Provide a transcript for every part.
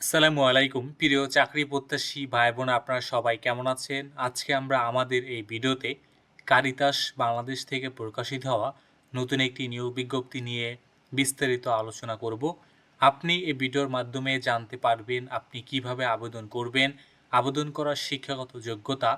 আসসালামু আলাইকুম প্রিয় চাকরি প্রত্যাশী ভাই বোন আপনারা সবাই কেমন আছেন? আজকে আমরা আমাদের এই ভিডিওতে কারিতাস বাংলাদেশ থেকে প্রকাশিত হওয়া নতুন একটি নিয়োগ বিজ্ঞপ্তি নিয়ে বিস্তারিত আলোচনা করব। আপনি এই ভিডিওর মাধ্যমে জানতে পারবেন আপনি কিভাবে আবেদন করবেন, আবেদন করার শিক্ষাগত যোগ্যতা,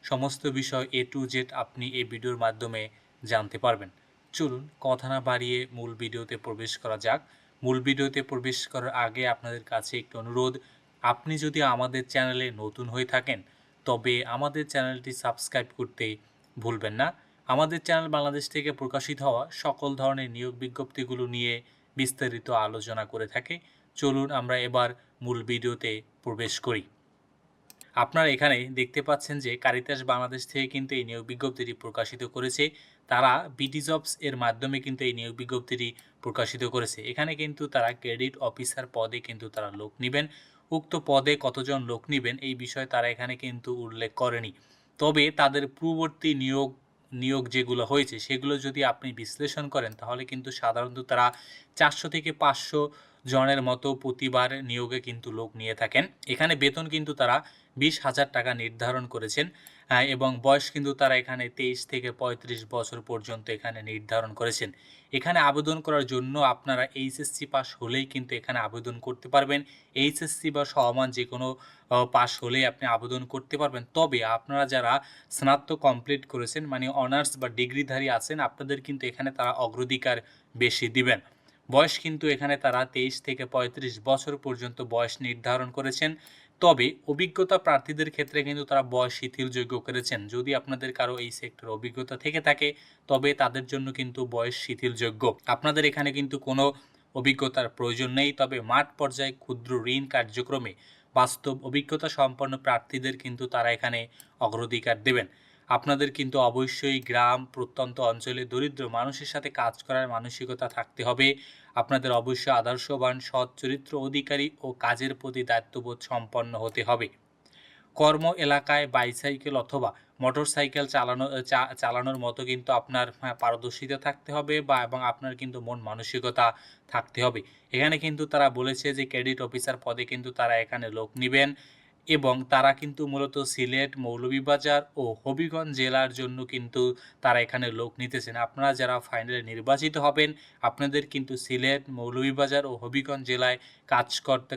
সমস্ত বিষয় A to Z আপনি এই ভিডিওর মাধ্যমে জানতে পারবেন। চলুন কথা না বাড়িয়ে মূল ভিডিওতে প্রবেশ করা যাক। মূল ভিডিওতে প্রবেশ করার আগে আপনাদের কাছে একটি অনুরোধ, আপনি যদি আমাদের চ্যানেলে নতুন হয়ে থাকেন তবে আমাদের চ্যানেলটি সাবস্ক্রাইব করতে ভুলবেন না। আমাদের চ্যানেল বাংলাদেশ থেকে প্রকাশিত হওয়া সকল ধরনের নিয়োগ বিজ্ঞপ্তিগুলো নিয়ে বিস্তারিত আলোচনা করে থাকে। চলুন আমরা এবার মূল ভিডিওতে প্রবেশ করি। আপনারা এখানে দেখতে পাচ্ছেন যে কারিতাস বাংলাদেশ থেকে কিন্তু এই নিয়োগ বিজ্ঞপ্তিটি প্রকাশিত করেছে। তারা বিডি জবস এর মাধ্যমে কিন্তু এই নিয়োগ বিজ্ঞপ্তিটি প্রকাশিত করেছে। এখানে কিন্তু তারা ক্রেডিট অফিসার পদে কিন্তু তারা লোক নিবেন। উক্ত পদে কতজন লোক নিবেন এই বিষয়ে তারা এখানে কিন্তু উল্লেখ করেনি। তবে তাদের পূর্ববর্তী নিয়োগ যেগুলো হয়েছে সেগুলো যদি আপনি বিশ্লেষণ করেন তাহলে কিন্তু সাধারণত তারা 400 থেকে 500 জনের মতো প্রতিবার নিয়োগে কিন্তু লোক নিয়ে থাকেন। এখানে বেতন কিন্তু তারা 20,000 টাকা নির্ধারণ করেছেন এবং বয়স কিন্তু তারা এখানে 23 থেকে 35 বছর পর্যন্ত এখানে নির্ধারণ করেছেন। এখানে আবেদন করার জন্য আপনারা এইচএসসি পাস হলেই কিন্তু এখানে আবেদন করতে পারবেন। এইচএসসি বা সমমান যেকোনো পাস হলেই আপনি আবেদন করতে পারবেন। তবে আপনারা যারা স্নাতক কমপ্লিট করেছেন মানে অনার্স বা ডিগ্রিধারী আছেন আপনাদের কিন্তু এখানে তারা অগ্রাধিকার বেশি দিবেন। বয়স কিন্তু এখানে তারা 23 থেকে 35 বছর পর্যন্ত বয়স নির্ধারণ করেছেন। তবে অভিজ্ঞতা প্রার্থীদের ক্ষেত্রে কিন্তু তারা বয়স শিথিলযোগ্য করেছেন। যদি আপনাদের কারো এই সেক্টরে অভিজ্ঞতা থেকে থাকে তবে তাদের জন্য কিন্তু বয়স শিথিলযোগ্য। আপনাদের এখানে কিন্তু কোনো অভিজ্ঞতার প্রয়োজন নেই। তবে মাঠ পর্যায়ে ক্ষুদ্র ঋণ কার্যক্রমে বাস্তব অভিজ্ঞতা সম্পন্ন প্রার্থীদের কিন্তু তারা এখানে অগ্রাধিকার দেবেন। আপনাদের কিন্তু অবশ্যই গ্রাম প্রত্যন্ত অঞ্চলে দরিদ্র মানুষের সাথে কাজ করার মানসিকতা থাকতে হবে। আপনাদের অবশ্যই আদর্শবান সৎ চরিত্র অধিকারী ও কাজের প্রতি দায়িত্ববোধ সম্পন্ন হতে হবে। কর্ম এলাকায় বাইসাইকেল অথবা মোটরসাইকেল চালানোর মতো কিন্তু আপনার পারদর্শিতা থাকতে হবে এবং আপনার কিন্তু মন মানসিকতা থাকতে হবে। এখানে কিন্তু তারা বলেছে যে ক্রেডিট অফিসার পদে কিন্তু তারা এখানে লোক নিবেন এবং তারা কিন্তু মূলত সিলেট, মৌলভীবাজার ও হবিগঞ্জ জেলার জন্য কিন্তু তারা এখানে লোক নিতেছেন। আপনারা যারা ফাইনালে নির্বাচিত হবেন আপনাদের কিন্তু সিলেট, মৌলভীবাজার ও হবিগঞ্জ জেলায়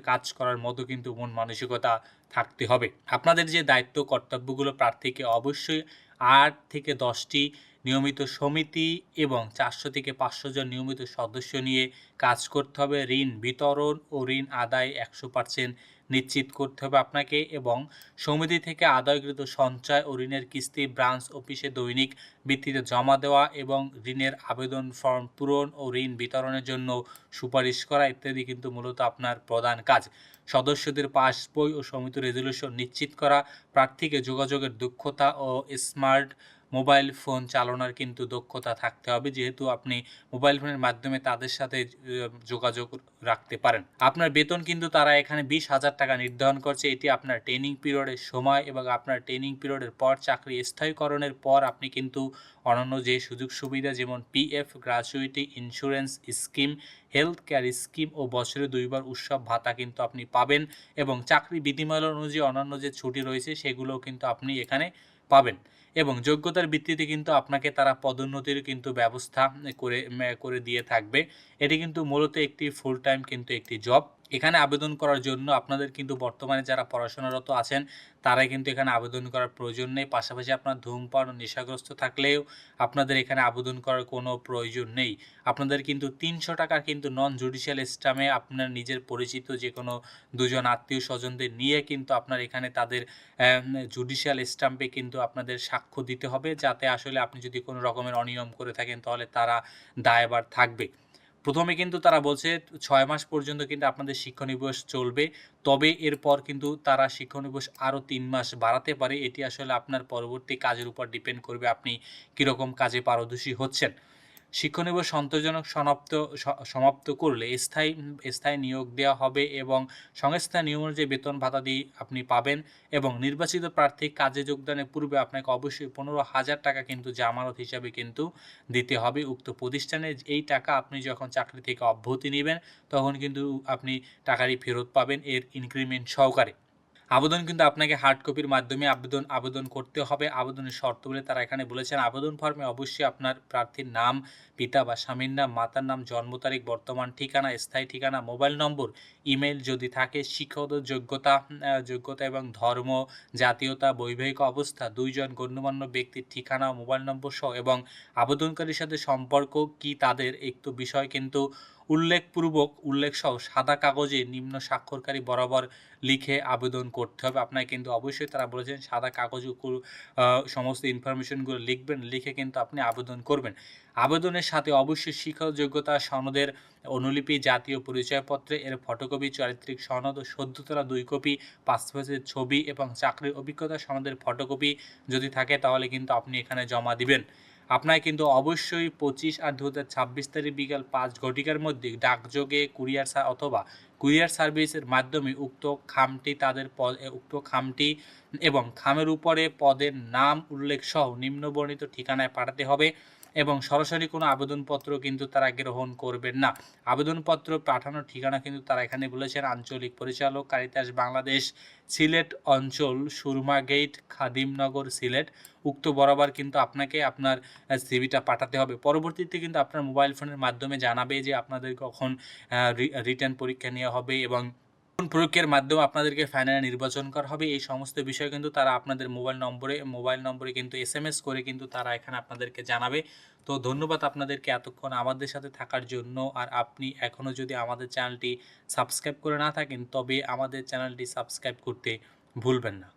কাজ করার মতো কিন্তু মন মানসিকতা থাকতে হবে। আপনাদের যে দায়িত্ব কর্তব্যগুলো প্রার্থীকে অবশ্যই 8 থেকে 10টি নিয়মিত সমিতি এবং 400 থেকে 500 জন নিয়মিত সদস্য নিয়ে কাজ করতে হবে। ঋণ বিতরণ ও ঋণ আদায় 100% নিশ্চিত করতে হবে আপনাকে এবং সমিতি থেকে আদায়কৃত সঞ্চয় ও ঋণের কিস্তি ব্রাঞ্চ অফিসে দৈনিক ভিত্তিতে জমা দেওয়া এবং ঋণের আবেদন ফর্ম পূরণ ও ঋণ বিতরণের জন্য সুপারিশ করা ইত্যাদি কিন্তু মূলত আপনার প্রধান কাজ। সদস্যদের পাসবই ও সমিতি রেজুলেশন নিশ্চিত করা, প্রার্থীকে যোগাযোগের দক্ষতা ও স্মার্ট মোবাইল ফোন চালানোর কিন্তু দক্ষতা থাকতে হবে, যেহেতু আপনি মোবাইল ফোনের মাধ্যমে তাদের সাথে যোগাযোগ রাখতে পারেন। আপনার বেতন কিন্তু তারা এখানে 20,000 টাকা নির্ধারণ করছে। এটি আপনার ট্রেনিং পিরিয়ডের সময় এবং আপনার ট্রেনিং পিরিয়ডের পর চাকরি স্থায়ীকরণের পর আপনি কিন্তু অন্যান্য যে সুযোগ সুবিধা যেমন PF, gratuity, insurance scheme, health care scheme ও বছরে 2 বার উৎসব ভাতা কিন্তু আপনি পাবেন এবং চাকরি বিধিমালা অনুযায়ী অন্যান্য যে ছুটি রয়েছে সেগুলোও কিন্তু আপনি এখানে পাবেন এবং যোগ্যতার ভিত্তিতে কিন্তু আপনাকে তারা পদোন্নতির কিন্তু ব্যবস্থা করে দিয়ে থাকবে। এটি কিন্তু মূলত একটি ফুল টাইম কিন্তু একটি জব। এখানে আবেদন করার জন্য আপনাদের কিন্তু বর্তমানে যারা পড়াশোনারত আছেন তারাই কিন্তু এখানে আবেদন করার প্রয়োজন নেই। পাশাপাশি আপনার ধূমপান ও নেশাগ্রস্ত থাকলেও আপনাদের এখানে আবেদন করার কোনো প্রয়োজন নেই। আপনাদের কিন্তু 300 টাকার কিন্তু নন জুডিশিয়াল স্ট্যাম্পে আপনার নিজের পরিচিত যে কোনো 2 জন আত্মীয়-স্বজনদের নিয়ে কিন্তু আপনার এখানে তাদের জুডিশিয়াল স্ট্যাম্পে কিন্তু আপনাদের সাক্ষ্য দিতে হবে, যাতে আসলে আপনি যদি কোনো রকমের অনিয়ম করে থাকেন তাহলে তারা দায়ভার থাকবে। প্রথমে কিন্তু তারা বলছে 6 মাস পর্যন্ত কিন্তু আপনাদের শিক্ষানিবাস চলবে। তবে এরপর কিন্তু তারা শিক্ষানিবাস আরও 3 মাস বাড়াতে পারে। এটি আসলে আপনার পরবর্তী কাজের উপর ডিপেন্ড করবে আপনি কীরকম কাজে পারদর্শী হচ্ছেন। শিক্ষণীয় সন্তোষজনক সমাপ্ত করলে স্থায়ী নিয়োগ দেওয়া হবে এবং সংস্থার নিয়ম অনুযায়ী বেতন ভাতাদি আপনি পাবেন এবং নির্বাচিত প্রার্থী কাজে যোগদানের পূর্বে আপনাকে অবশ্যই 15,000 টাকা কিন্তু জামানত হিসাবে কিন্তু দিতে হবে উক্ত প্রতিষ্ঠানে। এই টাকা আপনি যখন চাকরি থেকে অব্যাহতি নেবেন তখন কিন্তু আপনি টাকাটি ফেরত পাবেন এর ইনক্রিমেন্ট সহকারে। আবেদন কিন্তু আপনাকে হার্ড কপির মাধ্যমে আবেদন করতে হবে। আবেদনের শর্তাবলী তারা এখানে বলেছেন, আবেদন ফর্মে অবশ্যই আপনার প্রার্থীর নাম, পিতা বা স্বামীর নাম, মাতার নাম, জন্ম তারিখ, বর্তমান ঠিকানা, স্থায়ী ঠিকানা, মোবাইল নম্বর, ইমেইল যদি থাকে, শিক্ষাগত যোগ্যতা এবং ধর্ম, জাতীয়তা, বৈবাহিক অবস্থা, 2 জন গণ্যমান্য ব্যক্তির ঠিকানা ও মোবাইল নম্বর সহ এবং আবেদনকারীর সাথে সম্পর্ক কি তাদের একটু বিষয় কিন্তু উল্লেখ সহ সাদা কাগজে নিম্ন স্বাক্ষরকারী বরাবর লিখে আবেদন করতে হবে। আপনাকে কিন্তু অবশ্যই তারা বলেছেন সাদা কাগজে সমস্ত ইনফরমেশনগুলো লিখবেন, লিখে কিন্তু আপনি আবেদন করবেন। আবেদনের সাথে অবশ্যই শিক্ষাগত যোগ্যতা সনদের অনুলিপি, জাতীয় পরিচয়পত্রে এর ফটোকপি, চারিত্রিক সনদ ও সদ্য তোলা 2 কপি, পাসপোর্টের ছবি এবং চাকরির অভিজ্ঞতা সনদের ফটোকপি যদি থাকে তাহলে কিন্তু আপনি এখানে জমা দিবেন। আপনার কিন্তু অবশ্যই 25/8/2026 তারিখ বিকাল 5 ঘটিকার মধ্যে ডাকযোগে অথবা কুরিয়ার সার্ভিসের মাধ্যমে উক্ত খামটি এবং খামের উপরে পদের নাম উল্লেখ সহ নিম্নবর্ণিত ঠিকানায় পাঠাতে হবে এবং সরাসরি কোনো আবেদনপত্র কিন্তু তারা গ্রহণ করবেন না। আবেদনপত্র পাঠানোর ঠিকানা কিন্তু তারা এখানে বলেছেন আঞ্চলিক পরিচালক, কারিতাস বাংলাদেশ, সিলেট অঞ্চল, সুরমা গেট, খাদিমনগর, সিলেট। উক্ত বরাবর কিন্তু আপনাকে আপনার সিভিটা পাঠাতে হবে। পরবর্তীতে কিন্তু আপনার মোবাইল ফোনের মাধ্যমে জানাবে যে আপনাদের কখন রিটেন পরীক্ষা নেওয়া হবে এবং কোন পরীক্ষার মাধ্যমে আপনাদেরকে ফাইনালে নির্বাচন করা হবে। এই সমস্ত বিষয় কিন্তু তারা আপনাদের মোবাইল নম্বরে কিন্তু SMS করে কিন্তু তারা এখানে আপনাদেরকে জানাবে। তো ধন্যবাদ আপনাদেরকে এতক্ষণ আমাদের সাথে থাকার জন্য। আর আপনি এখনও যদি আমাদের চ্যানেলটি সাবস্ক্রাইব করে না থাকেন তবে আমাদের চ্যানেলটি সাবস্ক্রাইব করতে ভুলবেন না।